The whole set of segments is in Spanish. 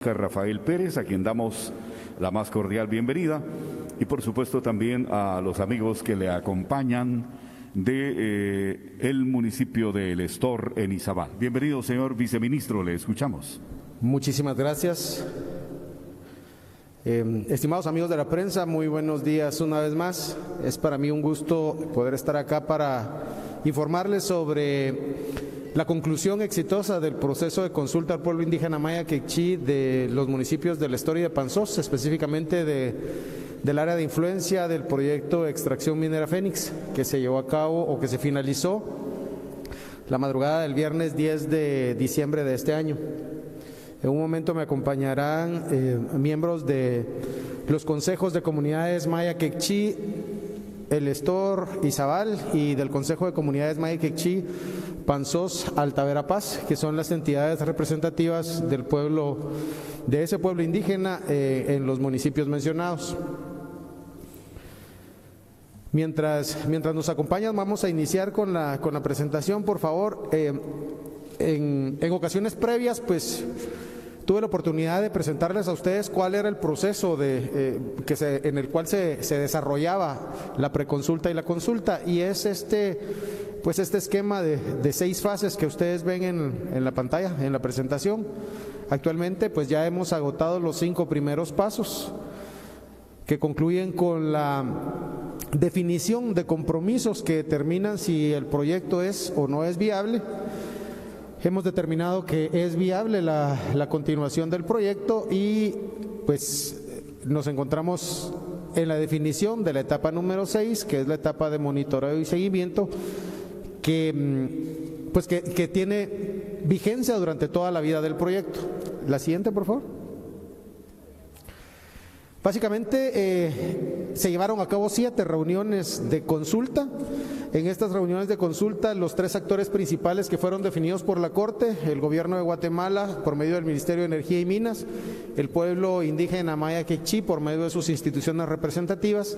Rafael Pérez, a quien damos la más cordial bienvenida, y por supuesto también a los amigos que le acompañan de el municipio de El Estor en Izabal. Bienvenido, señor viceministro, le escuchamos. Muchísimas gracias. Estimados amigos de la prensa, muy buenos días una vez más. Es para mí un gusto poder estar acá para informarles sobre la conclusión exitosa del proceso de consulta al pueblo indígena maya quechí de los municipios del Estor y de Panzós, específicamente del área de influencia del proyecto de extracción minera Fénix, que se llevó a cabo o que se finalizó la madrugada del viernes 10 de diciembre de este año. En un momento me acompañarán miembros de los consejos de comunidades maya quechí, El Estor, Izabal, y del Consejo de Comunidades Maya quechí, Panzós, Alta Verapaz, que son las entidades representativas del pueblo, de ese pueblo indígena en los municipios mencionados. Mientras nos acompañan, vamos a iniciar con la presentación, por favor. En ocasiones previas, pues, tuve la oportunidad de presentarles a ustedes cuál era el proceso en el cual se desarrollaba la preconsulta y la consulta, y es este esquema de 6 fases que ustedes ven en la pantalla, en la presentación. Actualmente, pues, ya hemos agotado los 5 primeros pasos, que concluyen con la definición de compromisos que determinan si el proyecto es o no es viable. Hemos determinado que es viable la continuación del proyecto y pues nos encontramos en la definición de la etapa número 6, que es la etapa de monitoreo y seguimiento, que tiene vigencia durante toda la vida del proyecto. La siguiente, por favor. Básicamente se llevaron a cabo 7 reuniones de consulta. En estas reuniones de consulta, los 3 actores principales que fueron definidos por la Corte, el gobierno de Guatemala por medio del Ministerio de Energía y Minas, el pueblo indígena maya quechí por medio de sus instituciones representativas,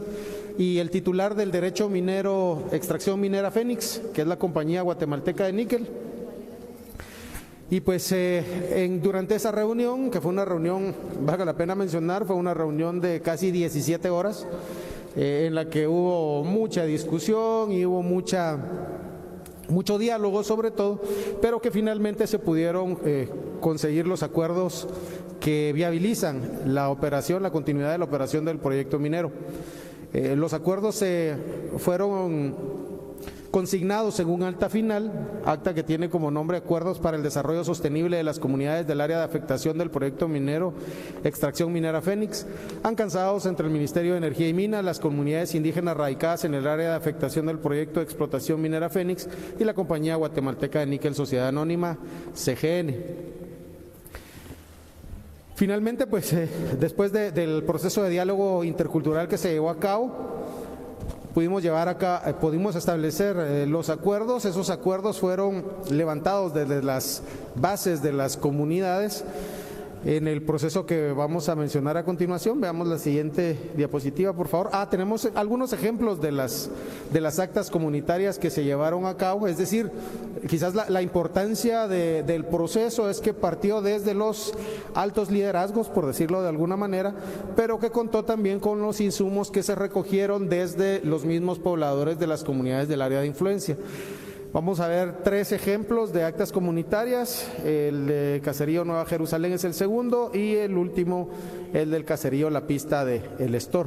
y el titular del derecho minero, extracción minera Fénix, que es la compañía guatemalteca de níquel. Y pues durante esa reunión, que fue una reunión, valga la pena mencionar, fue una reunión de casi 17 horas, en la que hubo mucha discusión y hubo mucho diálogo sobre todo, pero que finalmente se pudieron conseguir los acuerdos que viabilizan la continuidad de la operación del proyecto minero. Los acuerdos fueron consignados en un acta final, acta que tiene como nombre Acuerdos para el Desarrollo Sostenible de las Comunidades del Área de Afectación del Proyecto Minero Extracción Minera Fénix, alcanzados entre el Ministerio de Energía y Minas, las comunidades indígenas radicadas en el área de afectación del Proyecto de Explotación Minera Fénix y la Compañía Guatemalteca de Níquel Sociedad Anónima, CGN. Finalmente, pues, después del proceso de diálogo intercultural que se llevó a cabo, pudimos establecer los acuerdos. Esos acuerdos fueron levantados desde las bases de las comunidades en el proceso que vamos a mencionar a continuación. Veamos la siguiente diapositiva, por favor. Tenemos algunos ejemplos de las actas comunitarias que se llevaron a cabo. Es decir, quizás la importancia del proceso es que partió desde los altos liderazgos, por decirlo de alguna manera, pero que contó también con los insumos que se recogieron desde los mismos pobladores de las comunidades del área de influencia. Vamos a ver 3 ejemplos de actas comunitarias. El de Caserío Nueva Jerusalén es el segundo, y el último, el del Caserío La Pista de El Estor.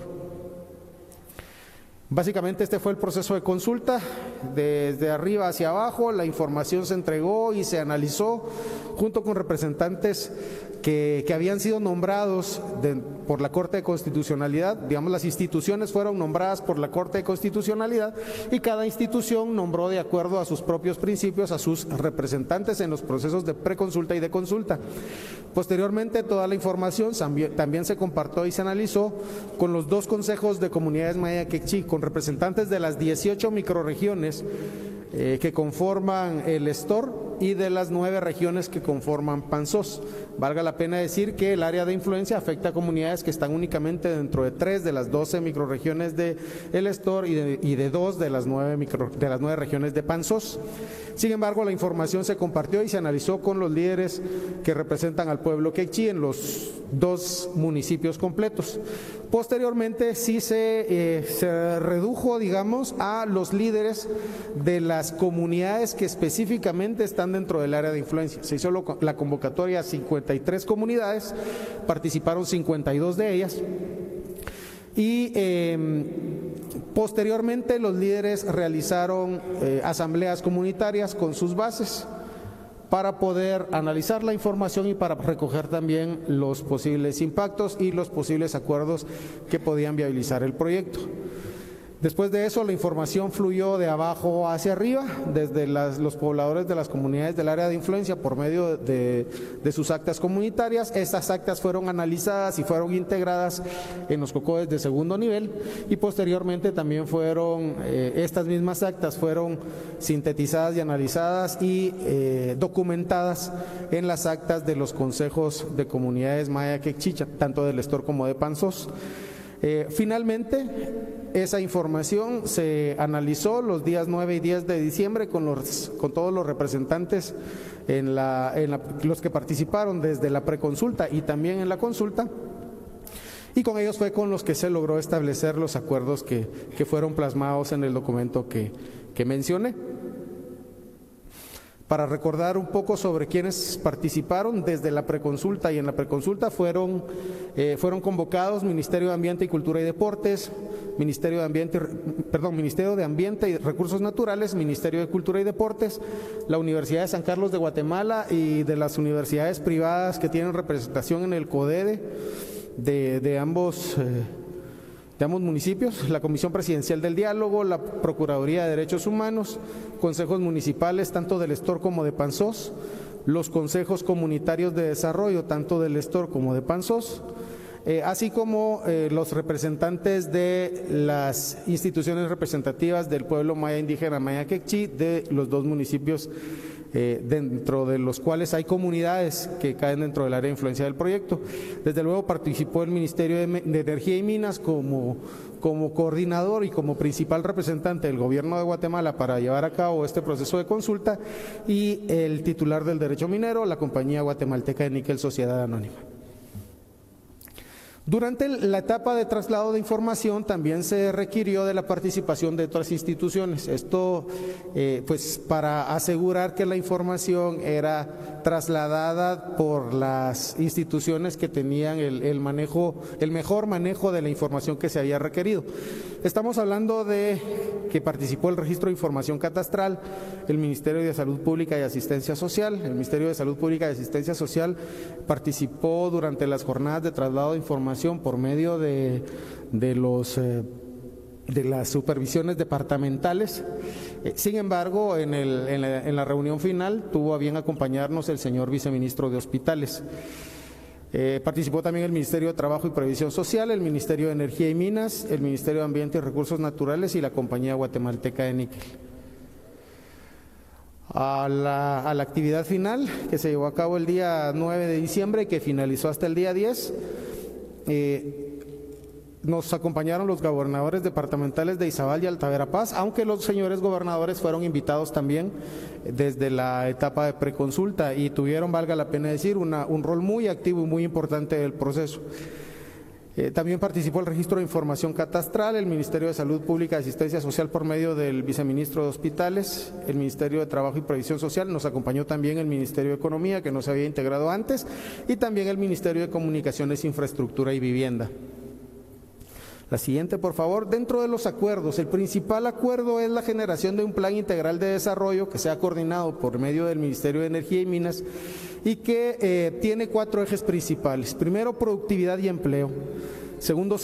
Básicamente este fue el proceso de consulta. Desde arriba hacia abajo la información se entregó y se analizó junto con representantes que habían sido nombrados por la Corte de Constitucionalidad. Digamos, las instituciones fueron nombradas por la Corte de Constitucionalidad y cada institución nombró de acuerdo a sus propios principios a sus representantes en los procesos de preconsulta y de consulta. Posteriormente, toda la información también se compartió y se analizó con los 2 consejos de comunidades maya quechí, con representantes de las 18 microrregiones que conforman el Estor y de las 9 regiones que conforman Panzós. Valga la pena decir que el área de influencia afecta a comunidades que están únicamente dentro de 3 de las 12 microrregiones de El Estor y de 2 de las 9 regiones de Panzós. Sin embargo, la información se compartió y se analizó con los líderes que representan al pueblo quechí en los 2 municipios completos. Posteriormente sí se redujo, digamos, a los líderes de las comunidades que específicamente están dentro del área de influencia. Se hizo la convocatoria a 53 comunidades, participaron 52 de ellas y posteriormente los líderes realizaron asambleas comunitarias con sus bases para poder analizar la información y para recoger también los posibles impactos y los posibles acuerdos que podían viabilizar el proyecto. Después de eso, la información fluyó de abajo hacia arriba, desde los pobladores de las comunidades del área de influencia por medio de sus actas comunitarias. Estas actas fueron analizadas y fueron integradas en los COCODES de segundo nivel y posteriormente también estas mismas actas fueron sintetizadas y analizadas y documentadas en las actas de los consejos de comunidades maya quechí, tanto del Estor como de Panzós. Finalmente, esa información se analizó los días 9 y 10 de diciembre con todos los representantes los que participaron desde la preconsulta y también en la consulta, y con ellos fue con los que se logró establecer los acuerdos que fueron plasmados en el documento que mencioné. Para recordar un poco sobre quienes participaron desde la preconsulta, y en la preconsulta fueron convocados Ministerio de Ambiente y Cultura y Deportes, Ministerio de Ambiente y Recursos Naturales, Ministerio de Cultura y Deportes, la Universidad de San Carlos de Guatemala y de las universidades privadas que tienen representación en el CODEDE de ambos municipios, la Comisión Presidencial del Diálogo, la Procuraduría de Derechos Humanos, consejos municipales tanto del Estor como de Panzós, los consejos comunitarios de desarrollo tanto del Estor como de Panzós, así como los representantes de las instituciones representativas del pueblo maya indígena maya quechí de los 2 municipios dentro de los cuales hay comunidades que caen dentro del área de influencia del proyecto. Desde luego participó el Ministerio de Energía y Minas como coordinador y como principal representante del gobierno de Guatemala para llevar a cabo este proceso de consulta, y el titular del derecho minero, la compañía guatemalteca de níquel Sociedad Anónima. Durante la etapa de traslado de información también se requirió de la participación de otras instituciones. Esto pues para asegurar que la información era trasladada por las instituciones que tenían el mejor manejo de la información que se había requerido. Estamos hablando de que participó el Registro de Información Catastral, el Ministerio de Salud Pública y Asistencia Social. El Ministerio de Salud Pública y Asistencia Social participó durante las jornadas de traslado de información por medio de las supervisiones departamentales. Sin embargo, en la reunión final tuvo a bien acompañarnos el señor viceministro de Hospitales. Participó también el Ministerio de Trabajo y Previsión Social, el Ministerio de Energía y Minas, el Ministerio de Ambiente y Recursos Naturales y la compañía guatemalteca de níquel. A la actividad final que se llevó a cabo el día 9 de diciembre y que finalizó hasta el día 10, nos acompañaron los gobernadores departamentales de Izabal y Alta Verapaz, aunque los señores gobernadores fueron invitados también desde la etapa de preconsulta y tuvieron, valga la pena decir, un rol muy activo y muy importante del proceso. También participó el Registro de Información Catastral, el Ministerio de Salud Pública y Asistencia Social por medio del viceministro de Hospitales, el Ministerio de Trabajo y Previsión Social, nos acompañó también el Ministerio de Economía, que no se había integrado antes, y también el Ministerio de Comunicaciones, Infraestructura y Vivienda. La siguiente, por favor. Dentro de los acuerdos, el principal acuerdo es la generación de un plan integral de desarrollo que sea coordinado por medio del Ministerio de Energía y Minas y tiene 4 ejes principales. Primero, productividad y empleo. Segundo,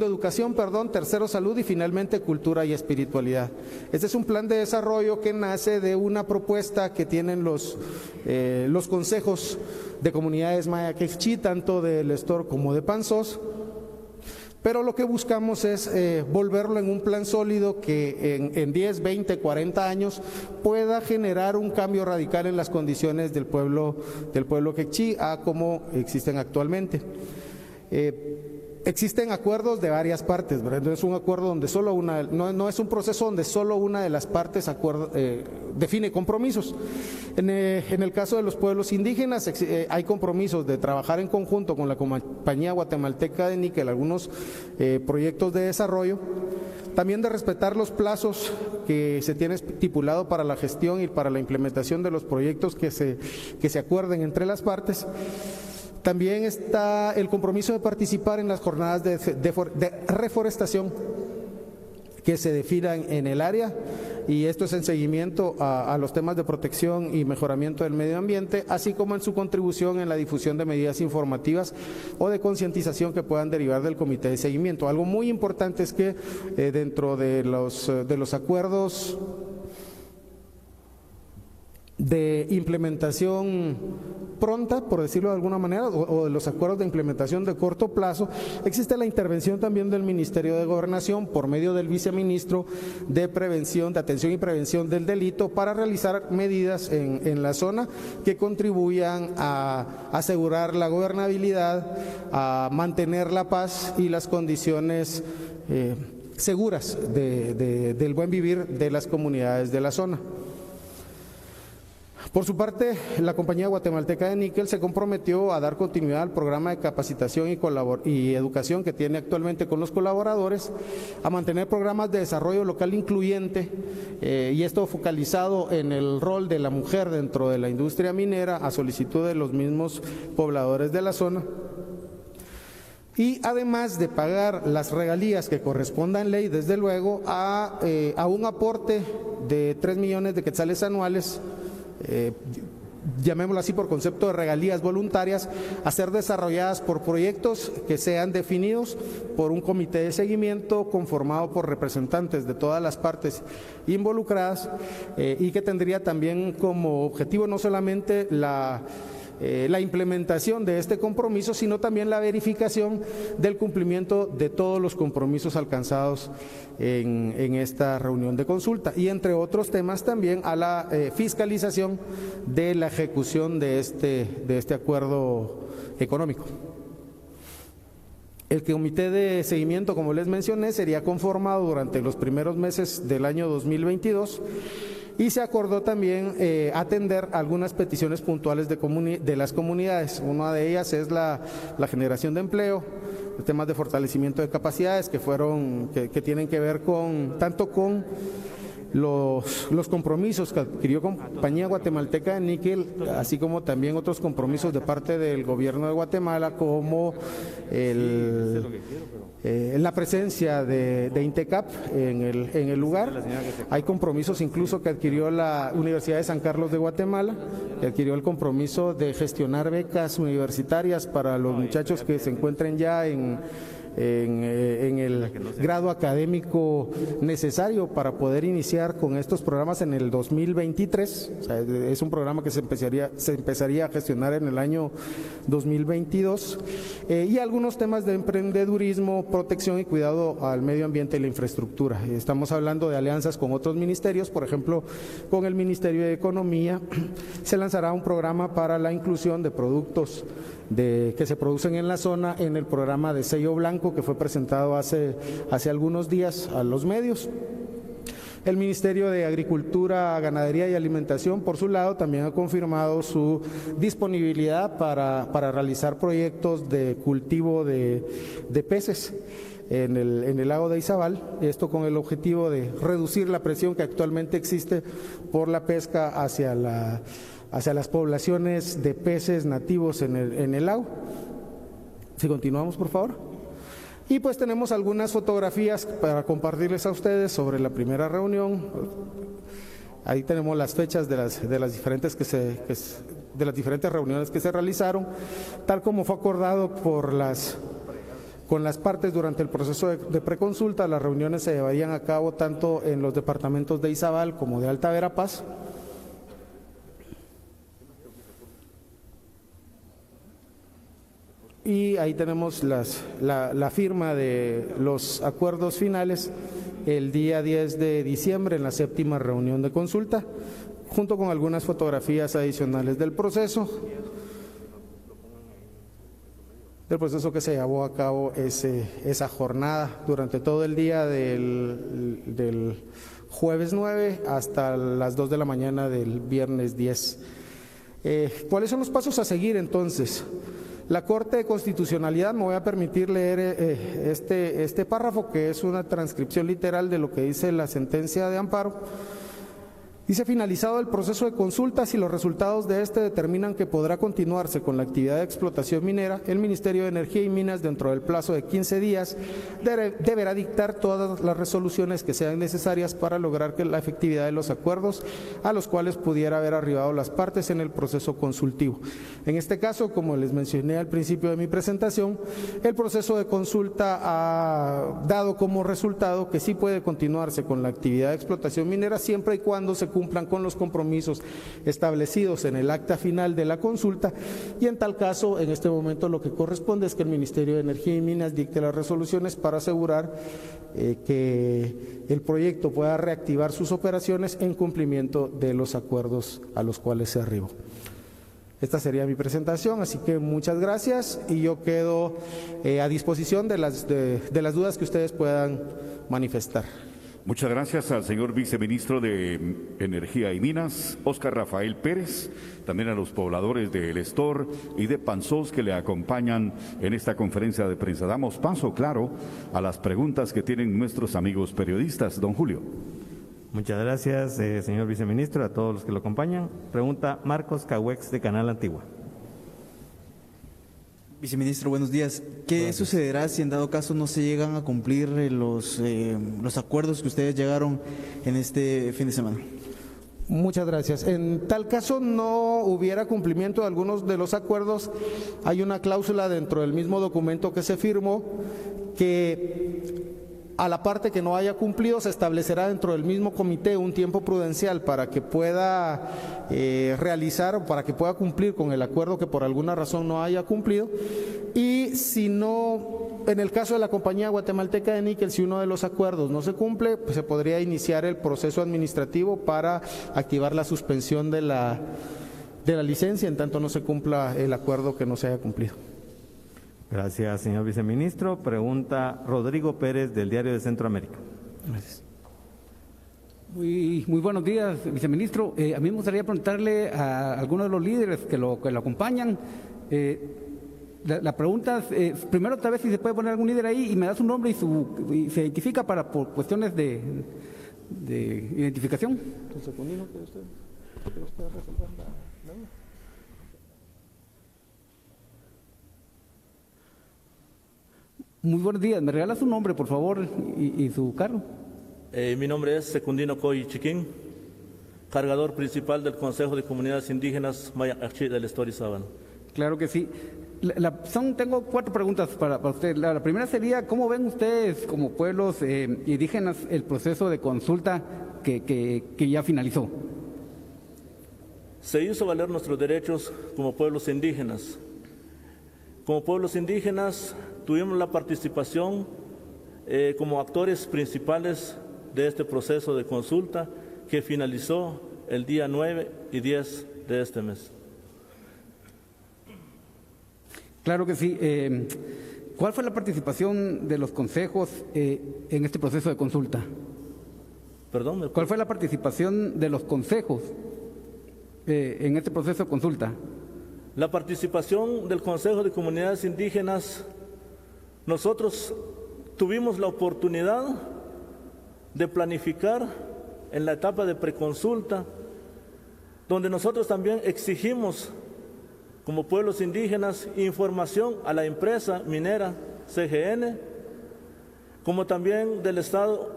educación, tercero, salud y finalmente cultura y espiritualidad. Este es un plan de desarrollo que nace de una propuesta que tienen los consejos de comunidades maya quechí, tanto del Estor como de Panzós, pero lo que buscamos es volverlo en un plan sólido que en 10, 20, 40 años pueda generar un cambio radical en las condiciones del pueblo quechí a como existen actualmente. Existen acuerdos de varias partes, ¿verdad? No es un acuerdo donde solo una, no es un proceso donde solo una de las partes define compromisos. En el caso de los pueblos indígenas hay compromisos de trabajar en conjunto con la Compañía Guatemalteca de Níquel, algunos proyectos de desarrollo, también de respetar los plazos que se tiene estipulado para la gestión y para la implementación de los proyectos que se acuerden entre las partes. También está el compromiso de participar en las jornadas de reforestación que se definan en el área, y esto es en seguimiento a los temas de protección y mejoramiento del medio ambiente, así como en su contribución en la difusión de medidas informativas o de concientización que puedan derivar del comité de seguimiento. Algo muy importante es que dentro de los acuerdos de implementación pronta, por decirlo de alguna manera, o de los acuerdos de implementación de corto plazo, existe la intervención también del Ministerio de Gobernación por medio del viceministro de Atención y Prevención del Delito para realizar medidas en la zona que contribuyan a asegurar la gobernabilidad, a mantener la paz y las condiciones seguras del buen vivir de las comunidades de la zona. Por su parte, la Compañía Guatemalteca de Níquel se comprometió a dar continuidad al programa de capacitación y educación que tiene actualmente con los colaboradores, a mantener programas de desarrollo local incluyente, y esto focalizado en el rol de la mujer dentro de la industria minera a solicitud de los mismos pobladores de la zona. Y además de pagar las regalías que correspondan ley, desde luego, a un aporte de 3 millones de quetzales anuales, llamémoslo así por concepto de regalías voluntarias, a ser desarrolladas por proyectos que sean definidos por un comité de seguimiento conformado por representantes de todas las partes involucradas, y que tendría también como objetivo no solamente la implementación de este compromiso, sino también la verificación del cumplimiento de todos los compromisos alcanzados en esta reunión de consulta, y entre otros temas también a la fiscalización de la ejecución de este acuerdo económico. El comité de seguimiento, como les mencioné, sería conformado durante los primeros meses del año 2022, y se acordó también atender algunas peticiones puntuales de las comunidades. Una de ellas es la generación de empleo, temas de fortalecimiento de capacidades que tienen que ver tanto con los compromisos que adquirió Compañía Guatemalteca de Níquel, así como también otros compromisos de parte del gobierno de Guatemala, como la presencia de INTECAP en el lugar. Hay compromisos incluso que adquirió la Universidad de San Carlos de Guatemala, que adquirió el compromiso de gestionar becas universitarias para los muchachos que se encuentren ya en el grado académico necesario para poder iniciar con estos programas en el 2023. O sea, es un programa que se empezaría a gestionar en el año 2022, y algunos temas de emprendedurismo, protección y cuidado al medio ambiente y la infraestructura. Estamos hablando de alianzas con otros ministerios, por ejemplo, con el Ministerio de Economía se lanzará un programa para la inclusión de productos que se producen en la zona en el programa de sello blanco que fue presentado hace algunos días a los medios. El Ministerio de Agricultura, Ganadería y Alimentación, por su lado, también ha confirmado su disponibilidad para realizar proyectos de cultivo de peces en el lago de Izabal, esto con el objetivo de reducir la presión que actualmente existe por la pesca hacia las poblaciones de peces nativos en el lago. Si continuamos, por favor. Y pues tenemos algunas fotografías para compartirles a ustedes sobre la primera reunión. Ahí tenemos las fechas de las diferentes reuniones que se realizaron, tal como fue acordado con las partes durante el proceso de preconsulta. Las reuniones se llevarían a cabo tanto en los departamentos de Izabal como de Alta Verapaz. y ahí tenemos la firma de los acuerdos finales el día 10 de diciembre en la 7ª reunión de consulta, junto con algunas fotografías adicionales del proceso que se llevó a cabo esa jornada durante todo el día del jueves 9 hasta las 2 de la mañana del viernes 10. ¿Cuáles son los pasos a seguir entonces? La Corte de Constitucionalidad, me voy a permitir leer este párrafo, que es una transcripción literal de lo que dice la sentencia de amparo. Dice: finalizado el proceso de consulta, si los resultados de este determinan que podrá continuarse con la actividad de explotación minera, el Ministerio de Energía y Minas, dentro del plazo de 15 días, deberá dictar todas las resoluciones que sean necesarias para lograr que la efectividad de los acuerdos a los cuales pudiera haber arribado las partes en el proceso consultivo. En este caso, como les mencioné al principio de mi presentación, el proceso de consulta ha dado como resultado que sí puede continuarse con la actividad de explotación minera siempre y cuando se cumplan con los compromisos establecidos en el acta final de la consulta, y en tal caso, en este momento lo que corresponde es que el Ministerio de Energía y Minas dicte las resoluciones para asegurar que el proyecto pueda reactivar sus operaciones en cumplimiento de los acuerdos a los cuales se arribó. Esta sería mi presentación, así que muchas gracias y yo quedo a disposición de las dudas que ustedes puedan manifestar. Muchas gracias al señor viceministro de Energía y Minas, Óscar Rafael Pérez, también a los pobladores de El Estor y de Panzós que le acompañan en esta conferencia de prensa. Damos paso, claro, a las preguntas que tienen nuestros amigos periodistas. Don Julio. Muchas gracias, señor viceministro, a todos los que lo acompañan. Pregunta Marcos Cahuex, de Canal Antigua. Viceministro, buenos días. ¿Qué sucederá si en dado caso no se llegan a cumplir los acuerdos que ustedes llegaron en este fin de semana? Muchas gracias. En tal caso no hubiera cumplimiento de algunos de los acuerdos, hay una cláusula dentro del mismo documento que se firmó que a la parte que no haya cumplido se establecerá dentro del mismo comité un tiempo prudencial para que pueda realizar o para que pueda cumplir con el acuerdo que por alguna razón no haya cumplido. Y si no, en el caso de la compañía guatemalteca de níquel, si uno de los acuerdos no se cumple, pues se podría iniciar el proceso administrativo para activar la suspensión de la licencia en tanto no se cumpla el acuerdo que no se haya cumplido. Gracias, señor viceministro. Pregunta Rodrigo Pérez, del Diario de Centroamérica. Gracias. Muy buenos días, viceministro. A mí me gustaría preguntarle a algunos de los líderes que lo acompañan. La pregunta es, primero, otra vez, si se puede poner algún líder ahí y me da su nombre y se identifica por cuestiones de identificación. Muy buenos días. ¿Me regala su nombre, por favor, y su cargo? Mi nombre es Secundino Coy Chiquín, cargador principal del Consejo de Comunidades Indígenas Maya Achí del Estor Izabal. Claro que sí. Tengo 4 preguntas para usted. La primera sería, ¿cómo ven ustedes como pueblos indígenas el proceso de consulta que ya finalizó? Se hizo valer nuestros derechos como pueblos indígenas. Como pueblos indígenas tuvimos la participación como actores principales de este proceso de consulta que finalizó el día 9 y 10 de este mes. Claro que sí. ¿Cuál fue la participación de los consejos en este proceso de consulta? ¿Perdón? ¿Cuál fue la participación de los consejos en este proceso de consulta? La participación del Consejo de Comunidades Indígenas, nosotros tuvimos la oportunidad de planificar en la etapa de preconsulta, donde nosotros también exigimos como pueblos indígenas información a la empresa minera CGN, como también del Estado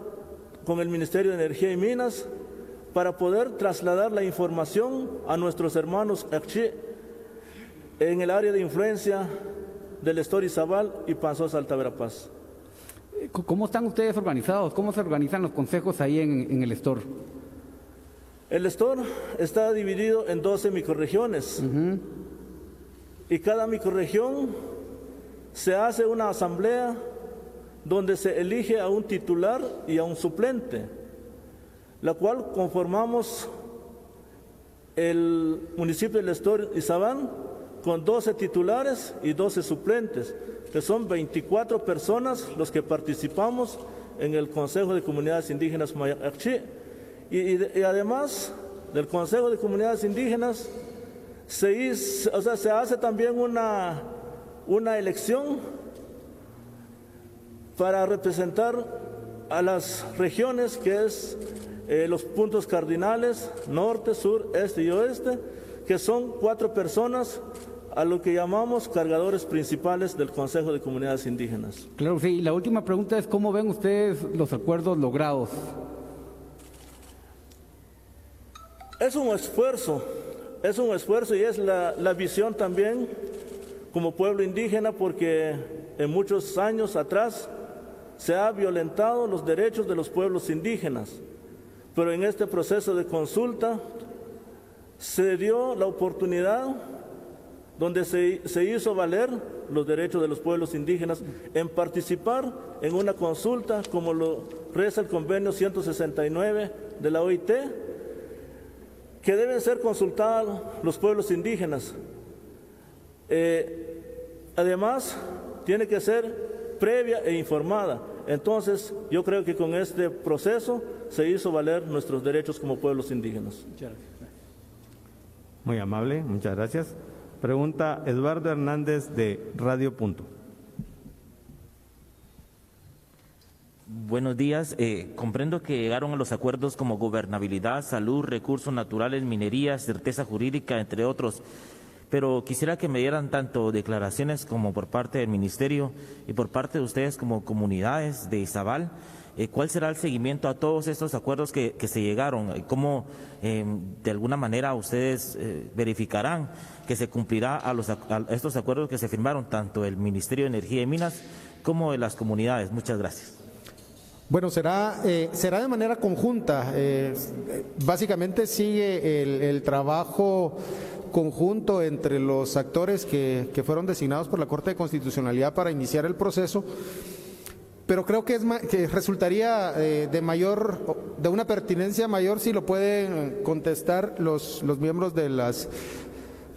con el Ministerio de Energía y Minas, para poder trasladar la información a nuestros hermanos Achí en el área de influencia del Estor Izabal y Panzós Alta Verapaz. ¿Cómo están ustedes organizados? ¿Cómo se organizan los consejos ahí en el Estor? El Estor está dividido en 12 microrregiones. Y cada microrregión se hace una asamblea donde se elige a un titular y a un suplente, la cual conformamos el municipio del Estor Izabán con 12 titulares y 12 suplentes, que son 24 personas los que participamos en el Consejo de Comunidades Indígenas Mayacachí. Y además del Consejo de Comunidades Indígenas se hace también una elección para representar a las regiones, que es los puntos cardinales, norte, sur, este y oeste, que son 4 personas a lo que llamamos cargadores principales del Consejo de Comunidades Indígenas. Claro, sí. Y la última pregunta es, ¿cómo ven ustedes los acuerdos logrados? Es un esfuerzo y es la visión también como pueblo indígena, porque en muchos años atrás se ha violentado los derechos de los pueblos indígenas, pero en este proceso de consulta se dio la oportunidad donde se hizo valer los derechos de los pueblos indígenas en participar en una consulta, como lo reza el convenio 169 de la OIT, que deben ser consultados los pueblos indígenas. Además, tiene que ser previa e informada. Entonces, yo creo que con este proceso se hizo valer nuestros derechos como pueblos indígenas. Muy amable, muchas gracias. Pregunta Eduardo Hernández de Radio Punto. Buenos días. Comprendo que llegaron a los acuerdos como gobernabilidad, salud, recursos naturales, minería, certeza jurídica, entre otros. Pero quisiera que me dieran tanto declaraciones como por parte del Ministerio y por parte de ustedes como comunidades de Izabal. ¿Cuál será el seguimiento a todos estos acuerdos que se llegaron? ¿Cómo de alguna manera ustedes verificarán que se cumplirá a estos acuerdos que se firmaron, tanto el Ministerio de Energía y Minas como de las comunidades? Muchas gracias. Bueno, será de manera conjunta. Básicamente sigue el trabajo conjunto entre los actores que fueron designados por la Corte de Constitucionalidad para iniciar el proceso. Pero creo que resultaría de una pertinencia mayor si lo pueden contestar los miembros de la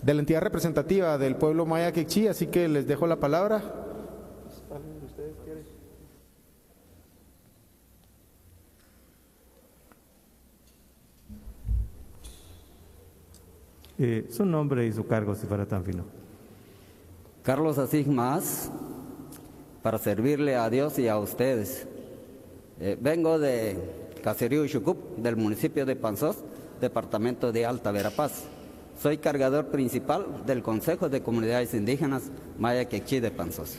entidad representativa del pueblo maya quechí, así que les dejo la palabra. Su nombre y su cargo, si fuera tan fino. Carlos Asís Más, para servirle a Dios y a ustedes. Vengo de Caserío Xucup, del municipio de Panzós, departamento de Alta Verapaz. Soy cargador principal del Consejo de Comunidades Indígenas Maya Quechí de Panzós.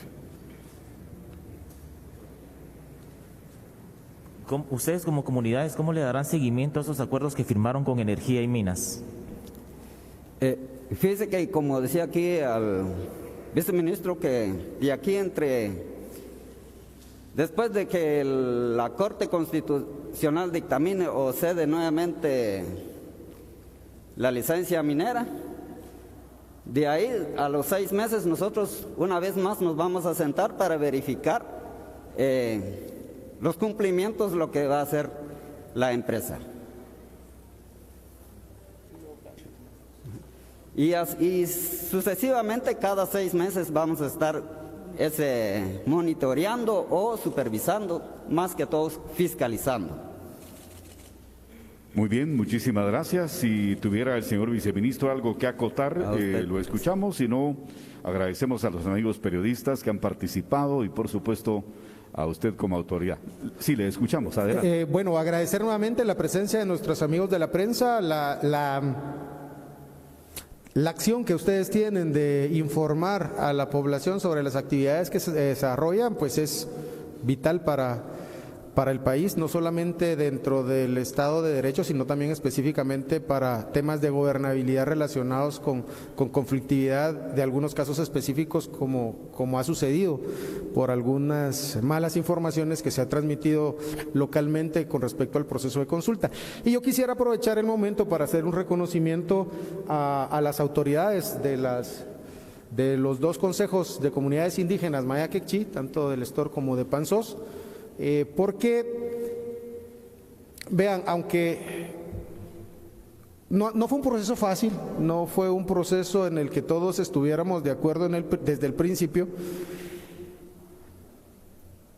Ustedes como comunidades, ¿cómo le darán seguimiento a esos acuerdos que firmaron con Energía y Minas? Fíjese que, como decía aquí al viceministro, que de aquí después de que la Corte Constitucional dictamine o cede nuevamente la licencia minera, de ahí a los 6 meses nosotros una vez más nos vamos a sentar para verificar los cumplimientos, lo que va a hacer la empresa. Y sucesivamente cada 6 meses vamos a estar monitoreando o supervisando, más que todo fiscalizando. Muy bien, muchísimas gracias. Si tuviera el señor viceministro algo que acotar, lo escuchamos. Si no, agradecemos a los amigos periodistas que han participado y, por supuesto, a usted como autoridad. Sí, le escuchamos. Adelante. Bueno, agradecer nuevamente la presencia de nuestros amigos de la prensa, la acción que ustedes tienen de informar a la población sobre las actividades que se desarrollan, pues es vital para el país, no solamente dentro del Estado de Derecho, sino también específicamente para temas de gobernabilidad relacionados con conflictividad de algunos casos específicos, como ha sucedido por algunas malas informaciones que se ha transmitido localmente con respecto al proceso de consulta. Y yo quisiera aprovechar el momento para hacer un reconocimiento a las autoridades de de los dos consejos de comunidades indígenas Maya Quechí, tanto del Estor como de Panzós, porque, vean, aunque no fue un proceso fácil, no fue un proceso en el que todos estuviéramos de acuerdo desde el principio,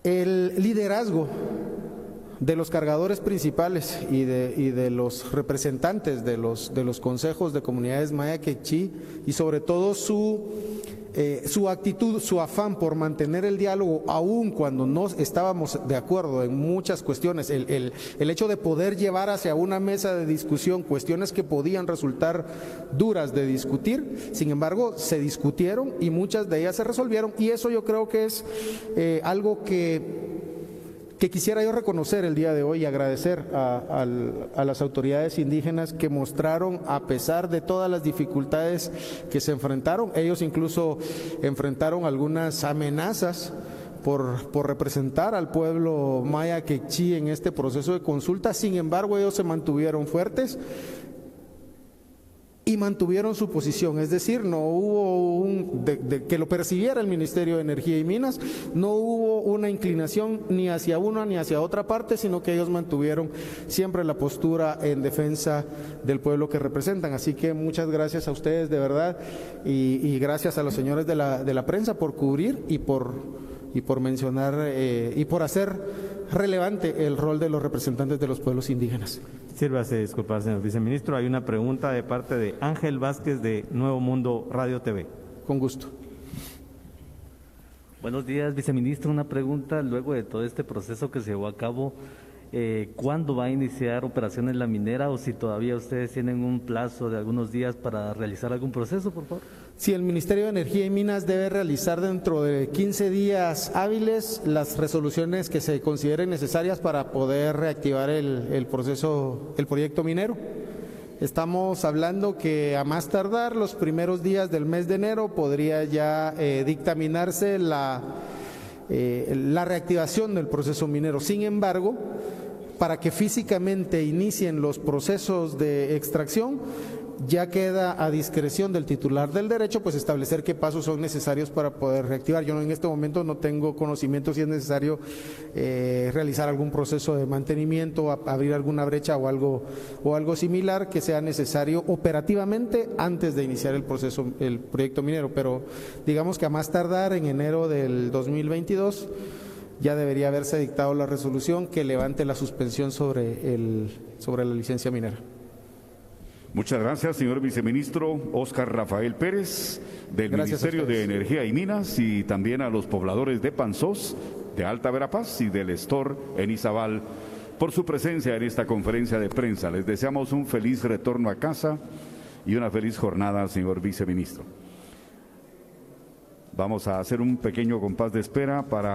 el liderazgo de los cargadores principales y de los representantes de los consejos de comunidades Maya Quechí, y sobre todo su actitud, su afán por mantener el diálogo, aun cuando no estábamos de acuerdo en muchas cuestiones, el hecho de poder llevar hacia una mesa de discusión cuestiones que podían resultar duras de discutir, sin embargo se discutieron y muchas de ellas se resolvieron, y eso yo creo que es algo que quisiera yo reconocer el día de hoy y agradecer a las autoridades indígenas que mostraron, a pesar de todas las dificultades que se enfrentaron, ellos incluso enfrentaron algunas amenazas por representar al pueblo Maya Quechí en este proceso de consulta. Sin embargo, ellos se mantuvieron fuertes y mantuvieron su posición, es decir, no hubo que lo percibiera el Ministerio de Energía y Minas, no hubo una inclinación ni hacia una ni hacia otra parte, sino que ellos mantuvieron siempre la postura en defensa del pueblo que representan. Así que muchas gracias a ustedes de verdad, y gracias a los señores de la prensa por cubrir y por mencionar y por hacer relevante el rol de los representantes de los pueblos indígenas. Sírvase disculpar, señor viceministro. Hay una pregunta de parte de Ángel Vázquez de Nuevo Mundo Radio TV. Con gusto. Buenos días, viceministro. Una pregunta, luego de todo este proceso que se llevó a cabo, ¿cuándo va a iniciar operaciones la minera, o si todavía ustedes tienen un plazo de algunos días para realizar algún proceso, por favor? Sí, el Ministerio de Energía y Minas debe realizar dentro de 15 días hábiles las resoluciones que se consideren necesarias para poder reactivar el proyecto minero. Estamos hablando que a más tardar los primeros días del mes de enero podría ya dictaminarse la reactivación del proceso minero. Sin embargo, para que físicamente inicien los procesos de extracción, ya queda a discreción del titular del derecho pues establecer qué pasos son necesarios para poder reactivar. Yo en este momento no tengo conocimiento si es necesario realizar algún proceso de mantenimiento, abrir alguna brecha o algo similar que sea necesario operativamente antes de iniciar el proyecto minero, pero digamos que a más tardar en enero del 2022 ya debería haberse dictado la resolución que levante la suspensión sobre la licencia minera. Muchas gracias, señor viceministro Óscar Rafael Pérez, del Ministerio de Energía y Minas, y también a los pobladores de Panzós, de Alta Verapaz y del Estor en Izabal, por su presencia en esta conferencia de prensa. Les deseamos un feliz retorno a casa y una feliz jornada, señor viceministro. Vamos a hacer un pequeño compás de espera para